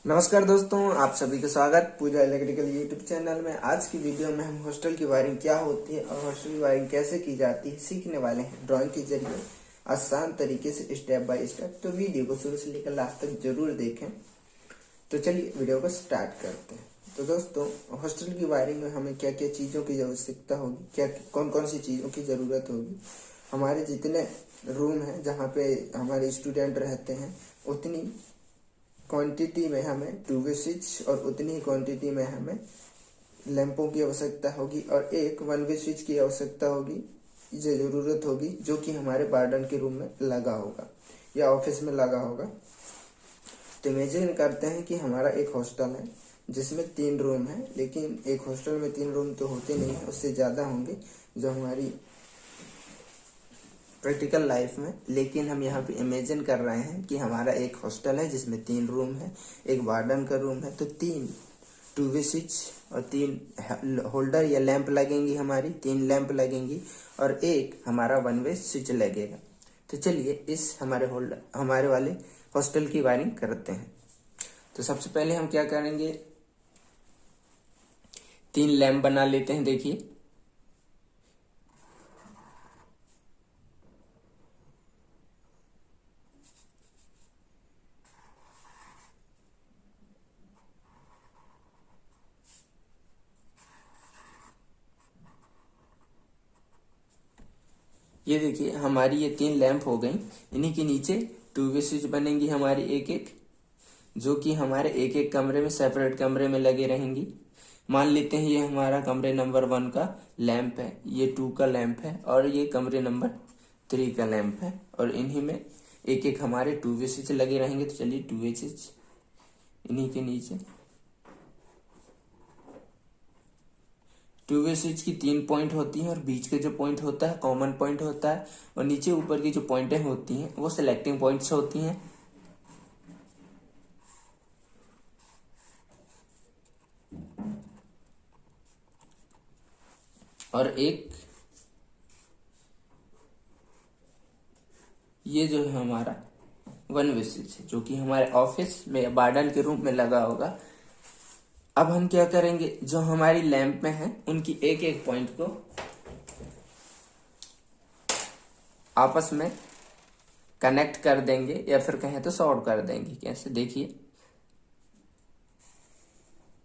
नमस्कार दोस्तों, आप सभी का स्वागत पूजा इलेक्ट्रिकल यूट्यूब चैनल में। आज की वीडियो में हम हॉस्टल की वायरिंग क्या होती है और हॉस्टल की वायरिंग कैसे की जाती है सीखने वाले हैं ड्राइंग के जरिए आसान तरीके से स्टेप बाय स्टेप। तो वीडियो को शुरू से लेकर लास्ट तक जरूर देखें। तो चलिए वीडियो को स्टार्ट करते हैं। तो दोस्तों, हॉस्टल की वायरिंग में हमें क्या क्या चीज़ों की आवश्यकता होगी, क्या कौन कौन सी चीज़ों की ज़रूरत होगी। हमारे जितने रूम हैं जहाँ पे हमारे स्टूडेंट रहते हैं उतनी क्वांटिटी में हमें 2 वे स्विच और उतनी ही क्वांटिटी में हमें लैंपों की आवश्यकता होगी और एक 1 वे स्विच की आवश्यकता होगी, ये ज़रूरत होगी, जो कि हमारे वार्डन के रूम में लगा होगा या ऑफिस में लगा होगा। तो इमेजिन करते हैं कि हमारा एक हॉस्टल है जिसमें 3 रूम है, लेकिन एक हॉस्टल में 3 रूम तो होते नहीं है, उससे ज़्यादा होंगे जो हमारी प्रैक्टिकल लाइफ में। लेकिन हम यहाँ पे इमेजिन कर रहे हैं कि हमारा एक हॉस्टल है जिसमें 3 रूम है, एक वार्डन का रूम है। तो 3 2 वे स्विच और 3 होल्डर या लैंप लगेंगी, हमारी 3 लैंप लगेंगी और एक हमारा 1 वे स्विच लगेगा। तो चलिए इस हमारे वाले हॉस्टल की वायरिंग करते हैं। तो सबसे पहले हम क्या करेंगे, 3 लैंप बना लेते हैं। देखिए ये देखिए हमारी ये 3 लैंप हो गई। इन्हीं के नीचे 2 वे स्विच बनेंगी हमारी एक एक, जो कि हमारे एक एक कमरे में, सेपरेट कमरे में लगे रहेंगी। मान लेते हैं ये हमारा कमरे नंबर 1 का लैंप है, ये 2 का लैंप है और ये कमरे नंबर 3 का लैंप है और इन्हीं में एक एक हमारे 2 वे स्विच लगे रहेंगे। तो चलिए 2 वे स्विच इन्हीं के नीचे। 2 वे स्विच की 3 पॉइंट होती हैं और बीच के जो पॉइंट होता है कॉमन पॉइंट होता है और नीचे ऊपर की जो पॉइंटें होती हैं वो सिलेक्टिंग पॉइंट्स होती हैं। और एक ये जो है हमारा 1 वे स्विच है, जो कि हमारे ऑफिस में या वार्डन के रूम में लगा होगा। अब हम क्या करेंगे, जो हमारी लैंप में है उनकी एक एक पॉइंट को आपस में कनेक्ट कर देंगे या फिर कहें तो शॉर्ट कर देंगे। कैसे, देखिए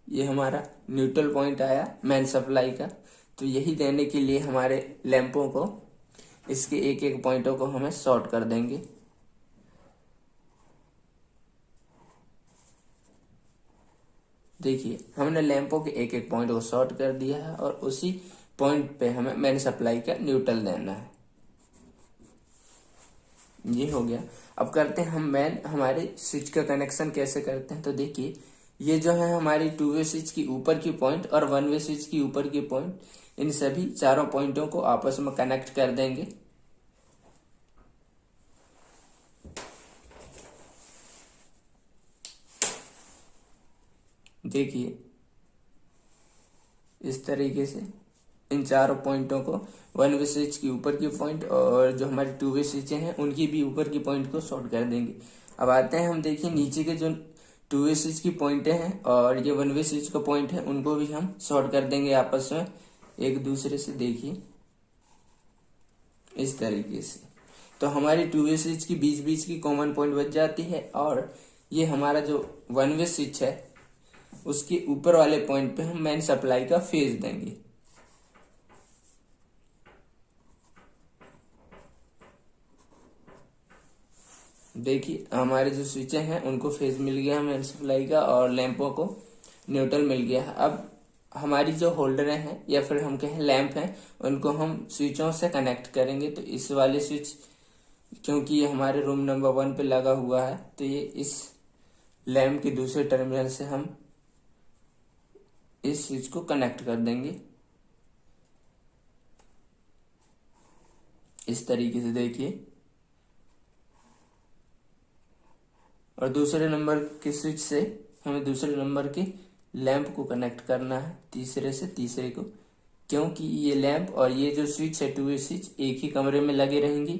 ये हमारा न्यूट्रल पॉइंट आया मेन सप्लाई का। तो यही देने के लिए हमारे लैंपों को, इसके एक एक पॉइंटों को हमें शॉर्ट कर देंगे। देखिए हमने लैंपों के एक एक पॉइंट को शॉर्ट कर दिया है और उसी पॉइंट पे हमें मेन सप्लाई का न्यूट्रल देना है। ये हो गया। अब करते हैं हम हमारे स्विच का कनेक्शन कैसे करते हैं। तो देखिए ये जो है हमारी 2 वे स्विच की ऊपर की पॉइंट और 1 वे स्विच की ऊपर की पॉइंट, इन सभी चारों पॉइंटों को आपस में कनेक्ट कर देंगे। देखिए इस तरीके से इन चारों पॉइंटों को 1 वे स्विच की ऊपर की पॉइंट और जो हमारी 2 वे स्विचें हैं उनकी भी ऊपर की पॉइंट को शॉर्ट कर देंगे। अब आते हैं हम, देखिए नीचे के जो 2 वे स्विच की पॉइंटें हैं और ये 1 वे स्विच का पॉइंट है, उनको भी हम शॉर्ट कर देंगे आपस में एक दूसरे से। देखिए इस तरीके से तो हमारी 2 वे स्विच की बीच बीच की कॉमन पॉइंट बच जाती है और ये हमारा जो 1 वे स्विच है उसके ऊपर वाले पॉइंट पे हम मेन सप्लाई का फेज देंगे। देखिए हमारे जो स्विचें हैं उनको फेज मिल गया मेन सप्लाई का और लैंपों को न्यूट्रल मिल गया। अब हमारी जो होल्डरें हैं या फिर हम कहें लैंप हैं, उनको हम स्विचों से कनेक्ट करेंगे। तो इस वाले स्विच, क्योंकि ये हमारे रूम नंबर 1 पे लगा हुआ है, तो ये इस लैंप के दूसरे टर्मिनल से हम इस स्विच को कनेक्ट कर देंगे इस तरीके से। देखिए और दूसरे नंबर के स्विच से हमें दूसरे नंबर के लैंप को कनेक्ट करना है तीसरे से तीसरे को, क्योंकि ये लैंप और ये जो स्विच है 2 वे स्विच एक ही कमरे में लगे रहेंगी।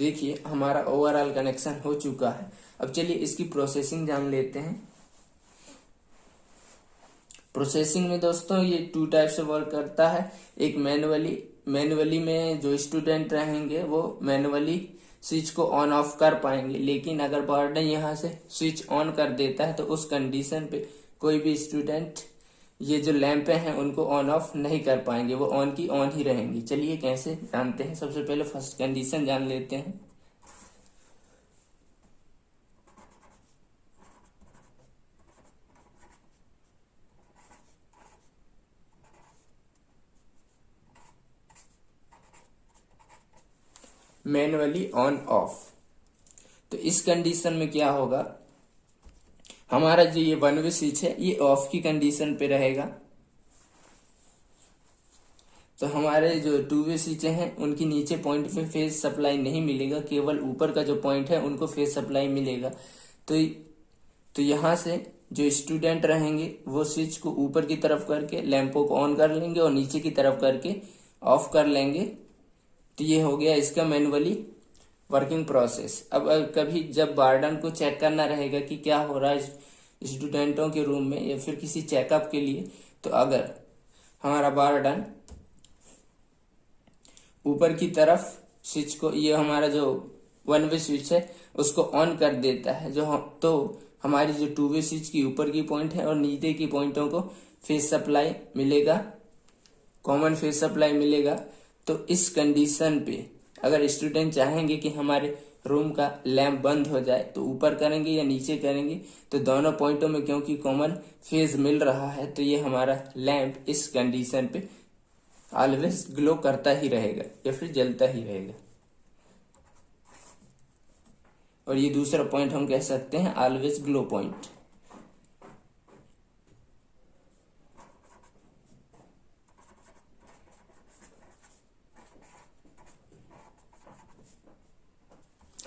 देखिए हमारा ओवरऑल कनेक्शन हो चुका है। अब चलिए इसकी प्रोसेसिंग जान लेते हैं। प्रोसेसिंग में दोस्तों ये 2 टाइप से वर्क करता है। एक मैनुअली में जो स्टूडेंट रहेंगे वो मैनुअली स्विच को ऑन ऑफ कर पाएंगे, लेकिन अगर वार्डन यहाँ से स्विच ऑन कर देता है तो उस कंडीशन पे कोई भी स्टूडेंट ये जो लैंपें हैं उनको ऑन ऑफ नहीं कर पाएंगे, वो ऑन की ऑन ही रहेंगी। चलिए कैसे जानते हैं। सबसे पहले फर्स्ट कंडीशन जान लेते हैं। मैनुअली ऑन ऑफ, तो इस कंडीशन में क्या होगा, हमारा जो ये 1 वे स्विच है ये ऑफ की कंडीशन पे रहेगा। तो हमारे जो 2 वे स्विच हैं उनकी नीचे पॉइंट पे फेज सप्लाई नहीं मिलेगा, केवल ऊपर का जो पॉइंट है उनको फेज सप्लाई मिलेगा। तो यहाँ से जो स्टूडेंट रहेंगे वो स्विच को ऊपर की तरफ करके लैंपों को ऑन कर लेंगे और नीचे की तरफ करके ऑफ कर लेंगे। तो ये हो गया इसका मैनुअली वर्किंग प्रोसेस। अब कभी जब वार्डन को चेक करना रहेगा कि क्या हो रहा है स्टूडेंटों के रूम में या फिर किसी चेकअप के लिए, तो अगर हमारा वार्डन ऊपर की तरफ स्विच को, ये हमारा जो 1 वे स्विच है उसको ऑन कर देता है, तो हमारी जो 2 वे स्विच की ऊपर की पॉइंट है और नीचे की पॉइंटों को फेज सप्लाई मिलेगा, कॉमन फेज सप्लाई मिलेगा। तो इस कंडीशन पे अगर स्टूडेंट चाहेंगे कि हमारे रूम का लैंप बंद हो जाए तो ऊपर करेंगे या नीचे करेंगे, तो दोनों पॉइंटों में क्योंकि कॉमन फेज मिल रहा है तो ये हमारा लैंप इस कंडीशन पे ऑलवेज ग्लो करता ही रहेगा या फिर जलता ही रहेगा। और ये दूसरा पॉइंट हम कह सकते हैं always glow point.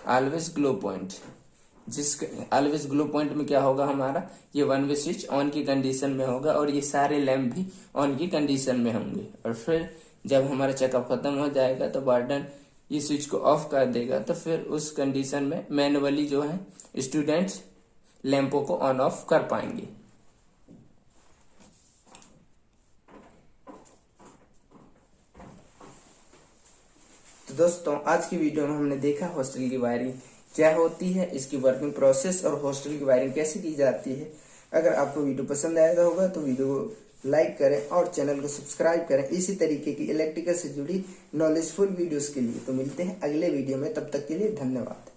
Always glow point, always glow point में क्या होगा, हमारा ये 1 वे स्विच ऑन की कंडीशन में होगा और ये सारे लैंप भी ऑन की कंडीशन में होंगे। और फिर जब हमारा चेकअप खत्म हो जाएगा तो वार्डन ये स्विच को ऑफ कर देगा, तो फिर उस कंडीशन में मैनुअली जो है स्टूडेंट्स लैंपों को ऑन ऑफ कर पाएंगे। तो दोस्तों आज की वीडियो में हमने देखा हॉस्टल की वायरिंग क्या होती है, इसकी वर्किंग प्रोसेस और हॉस्टल की वायरिंग कैसे की जाती है। अगर आपको वीडियो पसंद आया होगा तो वीडियो को लाइक करें और चैनल को सब्सक्राइब करें इसी तरीके की इलेक्ट्रिकल से जुड़ी नॉलेजफुल वीडियोस के लिए। तो मिलते हैं अगले वीडियो में, तब तक के लिए धन्यवाद।